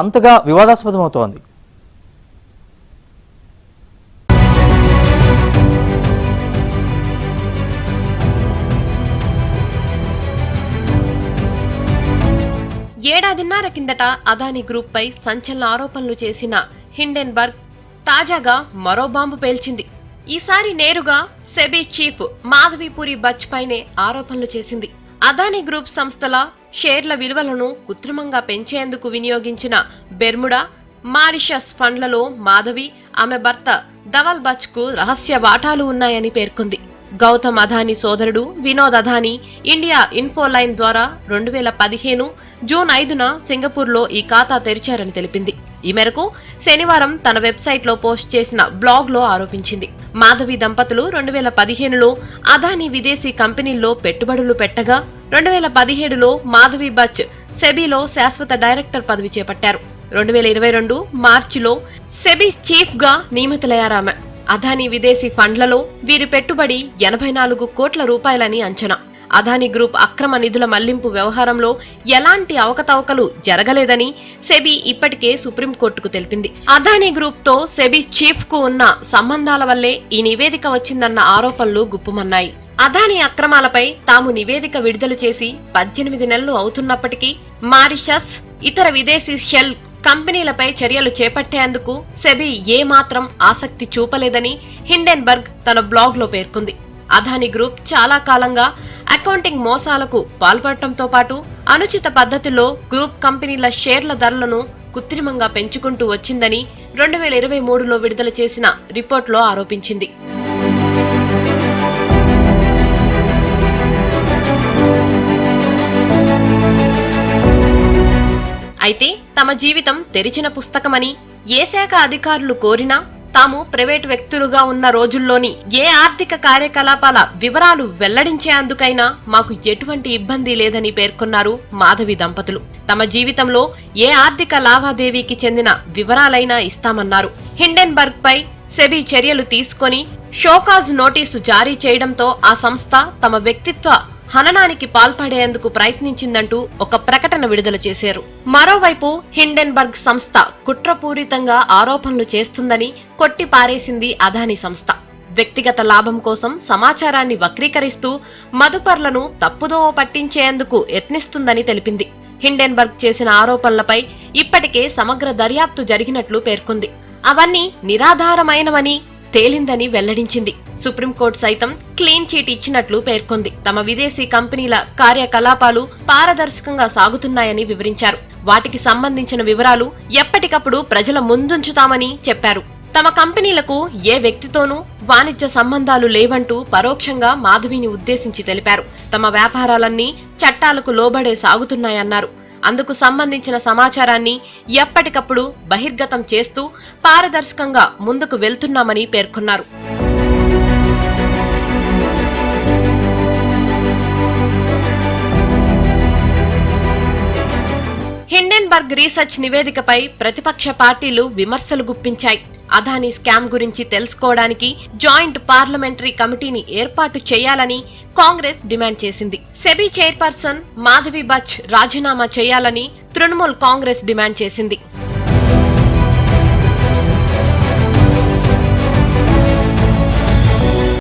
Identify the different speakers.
Speaker 1: అంతగా వివాదాస్పదమవుతోంది.
Speaker 2: ఏడాదిన్నర కిందట అదానీ గ్రూప్ పై సంచలన ఆరోపణలు చేసిన హిండెన్బర్గ్ తాజాగా మరో బాంబు పేల్చింది. ఈసారి నేరుగా సెబీ చీఫ్ మాధవీపురి బచ్ పైనే ఆరోపణలు చేసింది. అదానీ గ్రూప్ సంస్థల షేర్ల విలువలను కృత్రిమంగా పెంచేందుకు వినియోగించిన బెర్ముడా, మారిషస్ ఫండ్లలో మాధవి, ఆమె భర్త ధవల్ బచ్ కు రహస్య వాటాలు ఉన్నాయని పేర్కొంది. గౌతమ్ అదానీ సోదరుడు వినోద్ అదానీ ఇండియా ఇన్ఫోలైన్ ద్వారా 2015 జూన్ 5న సింగపూర్లో ఈ ఖాతా తెరిచారని తెలిపింది. ఈ మేరకు శనివారం తన వెబ్సైట్ లో పోస్ట్ చేసిన బ్లాగ్ లో ఆరోపించింది. మాధవి దంపతులు 2015లో అదానీ విదేశీ కంపెనీల్లో పెట్టుబడులు పెట్టగా 2017లో మాధవి బచ్ సెబీలో శాశ్వత డైరెక్టర్ పదవి చేపట్టారు. 2022 మార్చిలో సెబీ చీఫ్ గా నియమితులయ్యారామె. అదానీ విదేశీ ఫండ్లలో వీరి పెట్టుబడి 84 కోట్ల రూపాయలని అంచనా. అదానీ గ్రూప్ అక్రమ నిధుల మళ్లింపు వ్యవహారంలో ఎలాంటి అవకతవకలు జరగలేదని సెబీ ఇప్పటికే సుప్రీంకోర్టుకు తెలిపింది. అదానీ గ్రూప్ తో సెబీ చీఫ్ కు ఉన్న సంబంధాల వల్లే ఈ నివేదిక వచ్చిందన్న ఆరోపణలు గుప్పుమన్నాయి. అదానీ అక్రమాలపై తాము నివేదిక విడుదల చేసి 18 నెలలు అవుతున్నప్పటికీ మారిషస్, ఇతర విదేశీ షెల్ కంపెనీలపై చర్యలు చేపట్టేందుకు సెబీ ఏమాత్రం ఆసక్తి చూపలేదని హిండెన్బర్గ్ తన బ్లాగ్ లో పేర్కొంది. అదానీ గ్రూప్ చాలా కాలంగా అకౌంటింగ్ మోసాలకు పాల్పడటంతో పాటు అనుచిత పద్ధతిలో గ్రూప్ కంపెనీల షేర్ల ధరలను కృత్రిమంగా పెంచుకుంటూ వచ్చిందని 2023లో విడుదల చేసిన రిపోర్టులో ఆరోపించింది. అయితే తమ జీవితం తెరిచిన పుస్తకమని ఏ శాఖ అధికారులు కోరినా తాము ప్రైవేటు వ్యక్తులుగా ఉన్న రోజుల్లోని ఏ ఆర్థిక కార్యకలాపాల వివరాలు వెల్లడించేందుకైనా మాకు ఎటువంటి ఇబ్బంది లేదని పేర్కొన్నారు మాధవి దంపతులు. తమ జీవితంలో ఏ ఆర్థిక లావాదేవీకి చెందిన వివరాలైనా ఇస్తామన్నారు. హిండెన్బర్గ్ పై సెబీ చర్యలు తీసుకొని షోకాజ్ నోటీసు జారీ చేయడంతో ఆ సంస్థ తమ వ్యక్తిత్వ హననానికి పాల్పడేందుకు ప్రయత్నించిందంటూ ఒక ప్రకటన విడుదల చేశారు. మరోవైపు హిండెన్బర్గ్ సంస్థ కుట్రపూరితంగా ఆరోపణలు చేస్తుందని కొట్టిపారేసింది అదానీ సంస్థ. వ్యక్తిగత లాభం కోసం సమాచారాన్ని వక్రీకరిస్తూ మదుపర్లను తప్పుదోవ పట్టించేందుకు యత్నిస్తుందని తెలిపింది. హిండెన్బర్గ్ చేసిన ఆరోపణలపై ఇప్పటికే సమగ్ర దర్యాప్తు జరిగినట్లు పేర్కొంది. అవన్నీ నిరాధారమైనవని తేలిందని వెల్లడించింది. సుప్రీంకోర్టు సైతం క్లీన్ చీట్ ఇచ్చినట్లు పేర్కొంది. తమ విదేశీ కంపెనీల కార్యకలాపాలు పారదర్శకంగా సాగుతున్నాయని వివరించారు. వాటికి సంబంధించిన వివరాలు ఎప్పటికప్పుడు ప్రజల ముందుంచుతామని చెప్పారు. తమ కంపెనీలకు ఏ వ్యక్తితోనూ వాణిజ్య సంబంధాలు లేవంటూ పరోక్షంగా మాధవిని ఉద్దేశించి తెలిపారు. తమ వ్యాపారాలన్నీ చట్టాలకు లోబడే సాగుతున్నాయన్నారు. అందుకు సంబంధించిన సమాచారాన్ని ఎప్పటికప్పుడు బహిర్గతం చేస్తూ పారదర్శకంగా ముందుకు వెళ్తున్నామని పేర్కొన్నారు. హిండెన్బర్గ్ రీసెర్చ్ నివేదికపై ప్రతిపక్ష పార్టీలు విమర్శలు గుప్పించాయి. అదానీ స్కామ్ గురించి తెలుసుకోవడానికి జాయింట్ పార్లమెంటరీ కమిటీని ఏర్పాటు చేయాలని కాంగ్రెస్ డిమాండ్ చేసింది. సెబీ చైర్పర్సన్ మాధవి బచ్ రాజీనామా చేయాలని తృణమూల్ కాంగ్రెస్ డిమాండ్ చేసింది.